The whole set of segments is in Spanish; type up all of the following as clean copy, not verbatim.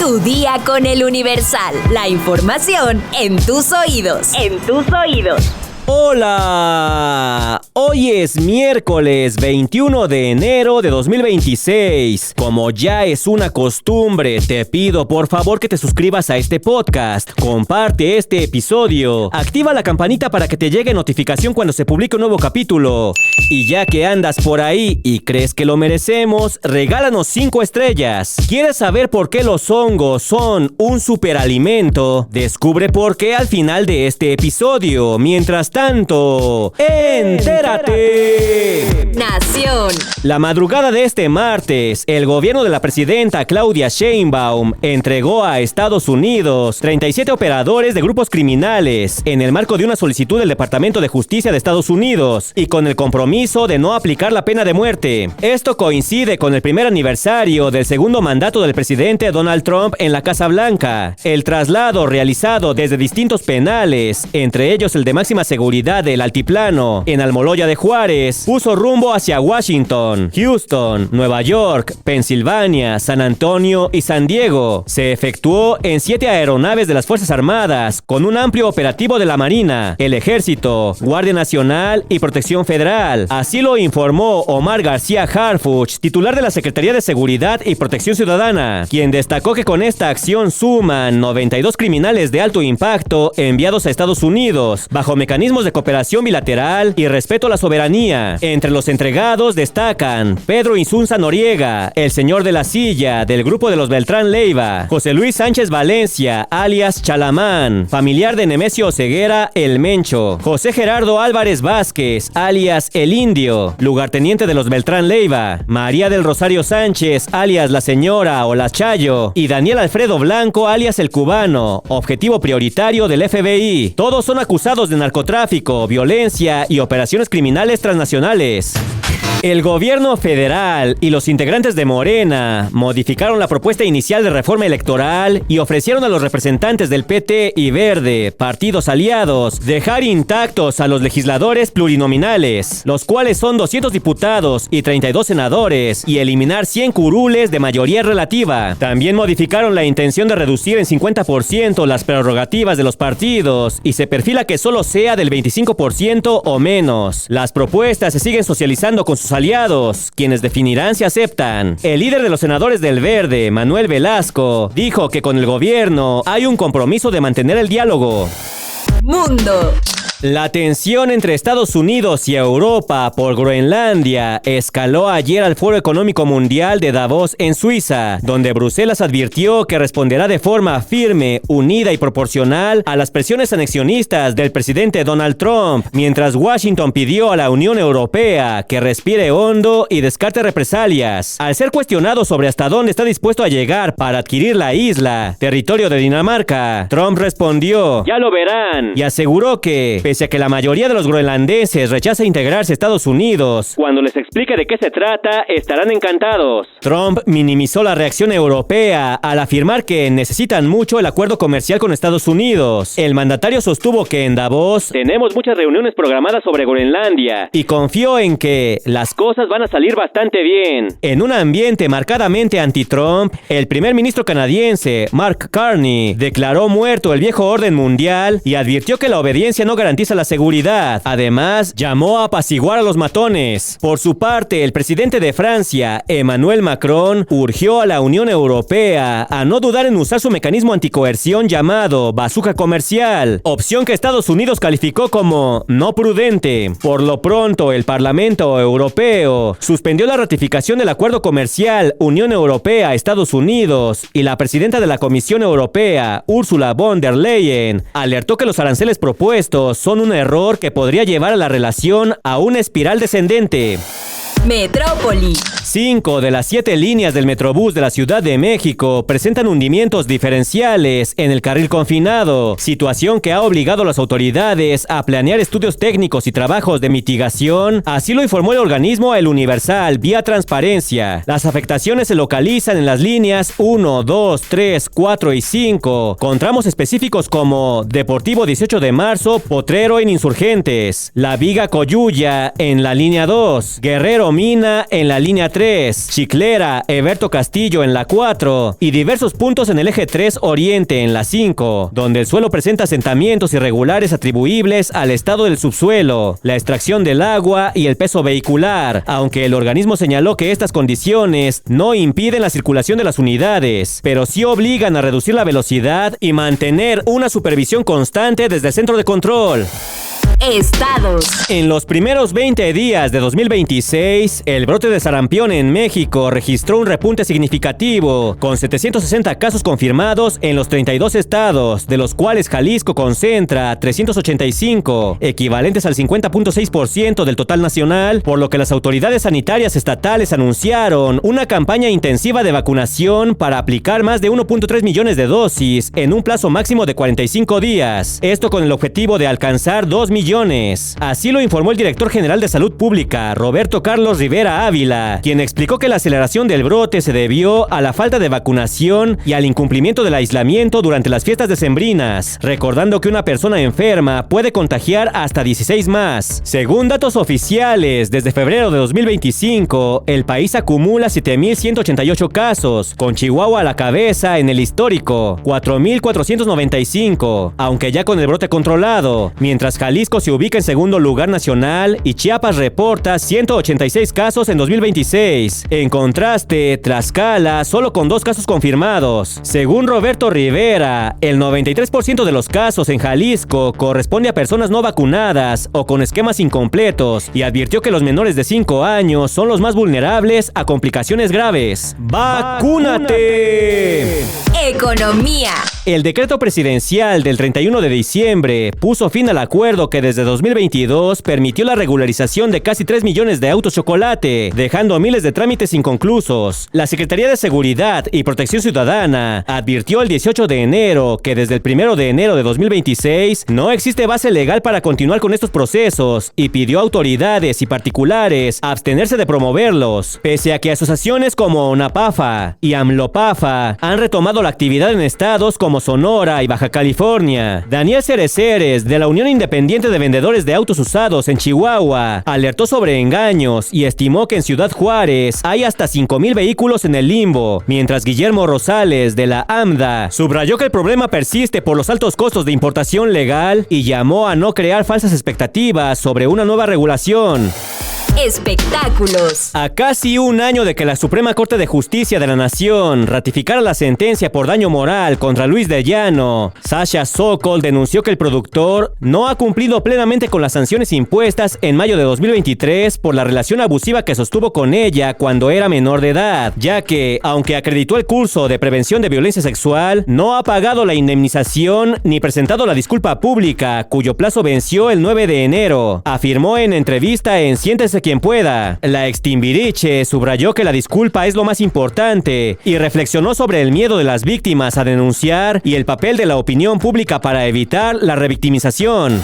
Tu día con el Universal. La información en tus oídos. En tus oídos. ¡Hola! Hoy es miércoles 21 de enero de 2026. Como ya es una costumbre, te pido por favor que te suscribas a este podcast, comparte este episodio, activa la campanita para que te llegue notificación cuando se publique un nuevo capítulo. Y ya que andas por ahí y crees que lo merecemos, regálanos 5 estrellas. ¿Quieres saber por qué los hongos son un superalimento? Descubre por qué al final de este episodio. Mientras tanto, ¡entérate! Nación. La madrugada de este martes, el gobierno de la presidenta Claudia Sheinbaum entregó a Estados Unidos 37 operadores de grupos criminales en el marco de una solicitud del Departamento de Justicia de Estados Unidos y con el compromiso de no aplicar la pena de muerte. Esto coincide con el primer aniversario del segundo mandato del presidente Donald Trump en la Casa Blanca. El traslado realizado desde distintos penales, entre ellos el de máxima seguridad del Altiplano, en Almoloya de Juárez, puso rumbo hacia Washington, Houston, Nueva York, Pensilvania, San Antonio y San Diego. Se efectuó en 7 aeronaves de las Fuerzas Armadas, con un amplio operativo de la Marina, el Ejército, Guardia Nacional y Protección Federal. Así lo informó Omar García Harfuch, titular de la Secretaría de Seguridad y Protección Ciudadana, quien destacó que con esta acción suman 92 criminales de alto impacto enviados a Estados Unidos, bajo mecanismos de cooperación bilateral y respeto a la soberanía. Entre los entregados destacan Pedro Insunza Noriega, el señor de la silla del grupo de los Beltrán Leiva, José Luis Sánchez Valencia, alias Chalamán, familiar de Nemesio Oseguera, el Mencho, José Gerardo Álvarez Vázquez, alias el Indio, lugarteniente de los Beltrán Leiva, María del Rosario Sánchez, alias la señora o la Chayo, y Daniel Alfredo Blanco, alias el Cubano, objetivo prioritario del FBI. Todos son acusados de narcotráfico, violencia y operaciones criminales transnacionales. El gobierno federal y los integrantes de Morena modificaron la propuesta inicial de reforma electoral y ofrecieron a los representantes del PT y Verde, partidos aliados, dejar intactos a los legisladores plurinominales, los cuales son 200 diputados y 32 senadores, y eliminar 100 curules de mayoría relativa. También modificaron la intención de reducir en 50% las prerrogativas de los partidos y se perfila que solo sea del 25% o menos. Las propuestas se siguen socializando con sus aliados, quienes definirán si aceptan. El líder de los senadores del Verde, Manuel Velasco, dijo que con el gobierno hay un compromiso de mantener el diálogo. Mundo. La tensión entre Estados Unidos y Europa por Groenlandia escaló ayer al Foro Económico Mundial de Davos en Suiza, donde Bruselas advirtió que responderá de forma firme, unida y proporcional a las presiones anexionistas del presidente Donald Trump, mientras Washington pidió a la Unión Europea que respire hondo y descarte represalias. Al ser cuestionado sobre hasta dónde está dispuesto a llegar para adquirir la isla, territorio de Dinamarca, Trump respondió: "Ya lo verán", y aseguró que, pese a que la mayoría de los groenlandeses rechaza integrarse a Estados Unidos, cuando les explique de qué se trata, estarán encantados. Trump minimizó la reacción europea al afirmar que necesitan mucho el acuerdo comercial con Estados Unidos. El mandatario sostuvo que en Davos tenemos muchas reuniones programadas sobre Groenlandia y confió en que las cosas van a salir bastante bien. En un ambiente marcadamente anti-Trump, el primer ministro canadiense, Mark Carney, declaró muerto el viejo orden mundial y advirtió que la obediencia no garantiza la seguridad. Además, llamó a apaciguar a los matones. Por su parte, el presidente de Francia, Emmanuel Macron, urgió a la Unión Europea a no dudar en usar su mecanismo anticoerción llamado bazooka comercial, opción que Estados Unidos calificó como no prudente. Por lo pronto, el Parlamento Europeo suspendió la ratificación del acuerdo comercial Unión Europea-Estados Unidos y la presidenta de la Comisión Europea, Ursula von der Leyen, alertó que los aranceles propuestos son un error que podría llevar a la relación a una espiral descendente. Metrópoli. 5 de las 7 líneas del Metrobús de la Ciudad de México presentan hundimientos diferenciales en el carril confinado, situación que ha obligado a las autoridades a planear estudios técnicos y trabajos de mitigación. Así lo informó el organismo El Universal vía transparencia. Las afectaciones se localizan en las líneas 1, 2, 3, 4 y 5, con tramos específicos como Deportivo 18 de Marzo, Potrero en Insurgentes, La Viga Coyuya en la línea 2, Guerrero Mina en la línea 3, 3, Chiclera, Heberto Castillo en la 4 y diversos puntos en el eje 3 Oriente en la 5, donde el suelo presenta asentamientos irregulares atribuibles al estado del subsuelo, la extracción del agua y el peso vehicular, aunque el organismo señaló que estas condiciones no impiden la circulación de las unidades, pero sí obligan a reducir la velocidad y mantener una supervisión constante desde el centro de control. Estados. En los primeros 20 días de 2026, el brote de sarampión en México registró un repunte significativo, con 760 casos confirmados en los 32 estados, de los cuales Jalisco concentra 385, equivalentes al 50.6% del total nacional, por lo que las autoridades sanitarias estatales anunciaron una campaña intensiva de vacunación para aplicar más de 1.3 millones de dosis en un plazo máximo de 45 días. Esto con el objetivo de alcanzar 2 millones. Así lo informó el director general de Salud Pública, Roberto Carlos Rivera Ávila, quien explicó que la aceleración del brote se debió a la falta de vacunación y al incumplimiento del aislamiento durante las fiestas decembrinas, recordando que una persona enferma puede contagiar hasta 16 más. Según datos oficiales, desde febrero de 2025, el país acumula 7,188 casos, con Chihuahua a la cabeza en el histórico, 4,495, aunque ya con el brote controlado, mientras Jalisco se ubica en segundo lugar nacional y Chiapas reporta 186 casos en 2026. En contraste, Tlaxcala solo con 2 casos confirmados. Según Roberto Rivera, el 93% de los casos en Jalisco corresponde a personas no vacunadas o con esquemas incompletos, y advirtió que los menores de 5 años son los más vulnerables a complicaciones graves. ¡Vacúnate! Economía. El decreto presidencial del 31 de diciembre puso fin al acuerdo que desde 2022 permitió la regularización de casi 3 millones de autos chocolate, dejando miles de trámites inconclusos. La Secretaría de Seguridad y Protección Ciudadana advirtió el 18 de enero que desde el 1 de enero de 2026 no existe base legal para continuar con estos procesos y pidió a autoridades y particulares abstenerse de promoverlos, pese a que asociaciones como ONAPAFA y AMLOPAFA han retomado la actividad en estados como Sonora y Baja California. Daniel Cereceres, de la Unión Independiente de Vendedores de Autos Usados en Chihuahua, alertó sobre engaños y estimó que en Ciudad Juárez hay hasta 5,000 vehículos en el limbo, mientras Guillermo Rosales, de la AMDA, subrayó que el problema persiste por los altos costos de importación legal y llamó a no crear falsas expectativas sobre una nueva regulación. Espectáculos. A casi un año de que la Suprema Corte de Justicia de la Nación ratificara la sentencia por daño moral contra Luis de Llano, Sasha Sokol denunció que el productor no ha cumplido plenamente con las sanciones impuestas en mayo de 2023 por la relación abusiva que sostuvo con ella cuando era menor de edad, ya que, aunque acreditó el curso de prevención de violencia sexual, no ha pagado la indemnización ni presentado la disculpa pública, cuyo plazo venció el 9 de enero, afirmó en entrevista en Siéntese quien pueda. La ex Timbiriche subrayó que la disculpa es lo más importante y reflexionó sobre el miedo de las víctimas a denunciar y el papel de la opinión pública para evitar la revictimización.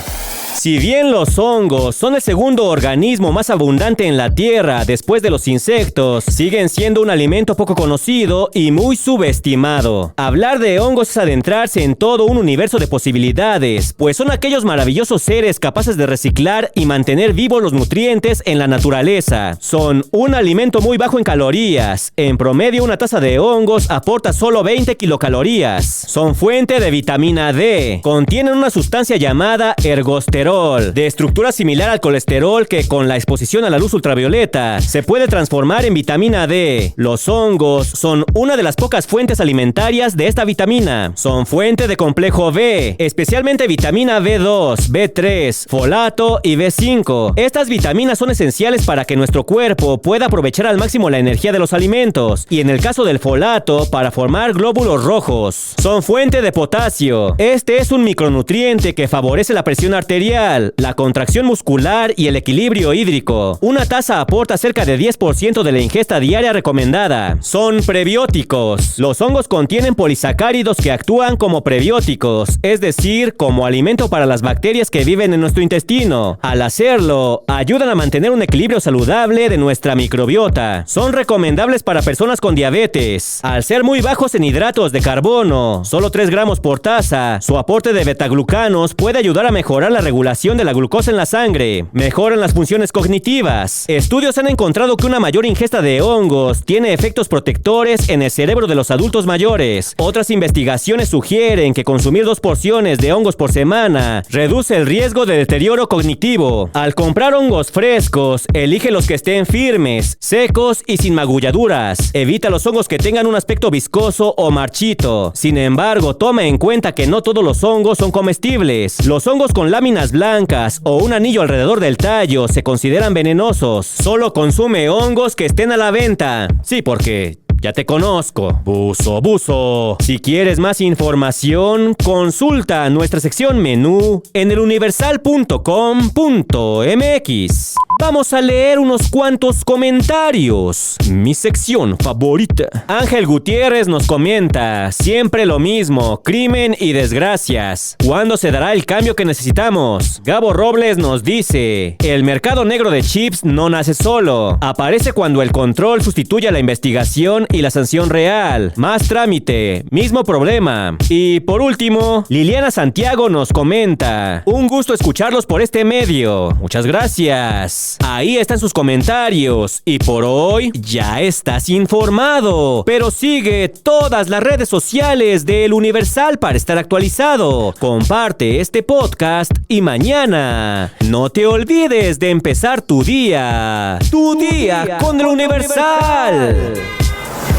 Si bien los hongos son el segundo organismo más abundante en la Tierra después de los insectos, siguen siendo un alimento poco conocido y muy subestimado. Hablar de hongos es adentrarse en todo un universo de posibilidades, pues son aquellos maravillosos seres capaces de reciclar y mantener vivos los nutrientes en la naturaleza. Son un alimento muy bajo en calorías. En promedio, una taza de hongos aporta solo 20 kilocalorías. Son fuente de vitamina D. Contienen una sustancia llamada ergosterol, de estructura similar al colesterol que con la exposición a la luz ultravioleta se puede transformar en vitamina D. Los hongos son una de las pocas fuentes alimentarias de esta vitamina. Son fuente de complejo B, especialmente vitamina B2, B3, folato y B5. Estas vitaminas son esenciales para que nuestro cuerpo pueda aprovechar al máximo la energía de los alimentos, y en el caso del folato, para formar glóbulos rojos. Son fuente de potasio. Este es un micronutriente que favorece la presión arterial, la contracción muscular y el equilibrio hídrico. Una taza aporta cerca de 10% de la ingesta diaria recomendada. Son prebióticos. Los hongos contienen polisacáridos que actúan como prebióticos, es decir, como alimento para las bacterias que viven en nuestro intestino. Al hacerlo, ayudan a mantener un equilibrio saludable de nuestra microbiota. Son recomendables para personas con diabetes. Al ser muy bajos en hidratos de carbono, solo 3 gramos por taza, su aporte de betaglucanos puede ayudar a mejorar la regulación regulación de la glucosa en la sangre, mejoran las funciones cognitivas. Estudios han encontrado que una mayor ingesta de hongos tiene efectos protectores en el cerebro de los adultos mayores. Otras investigaciones sugieren que consumir 2 porciones de hongos por semana reduce el riesgo de deterioro cognitivo. Al comprar hongos frescos, elige los que estén firmes, secos y sin magulladuras. Evita los hongos que tengan un aspecto viscoso o marchito. Sin embargo, toma en cuenta que no todos los hongos son comestibles. Los hongos con láminas blancas o un anillo alrededor del tallo se consideran venenosos. Solo consume hongos que estén a la venta. Sí, porque ya te conozco. Buzo. Si quieres más información, consulta nuestra sección menú en eluniversal.com.mx. Vamos a leer unos cuantos comentarios. Mi sección favorita. Ángel Gutiérrez nos comenta: siempre lo mismo, crimen y desgracias. ¿Cuándo se dará el cambio que necesitamos? Gabo Robles nos dice: el mercado negro de chips no nace solo. Aparece cuando el control sustituye a la investigación y la sanción real. Más trámite, mismo problema. Y por último, Liliana Santiago nos comenta: un gusto escucharlos por este medio. Muchas gracias. Ahí están sus comentarios. Y por hoy ya estás informado. Pero sigue todas las redes sociales de El Universal para estar actualizado. Comparte este podcast y mañana no te olvides de empezar tu día. Tu día con El Universal.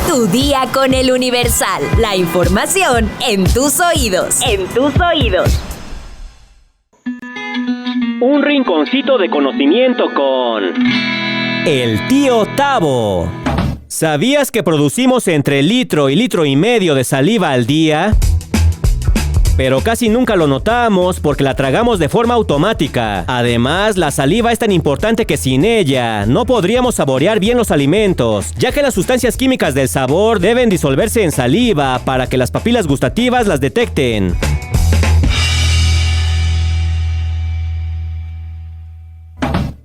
Tu día con El Universal. La información en tus oídos. En tus oídos. Un rinconcito de conocimiento con el tío Tavo. ¿Sabías que producimos entre litro y litro y medio de saliva al día? Pero casi nunca lo notamos porque la tragamos de forma automática. Además, la saliva es tan importante que sin ella no podríamos saborear bien los alimentos, ya que las sustancias químicas del sabor deben disolverse en saliva para que las papilas gustativas las detecten.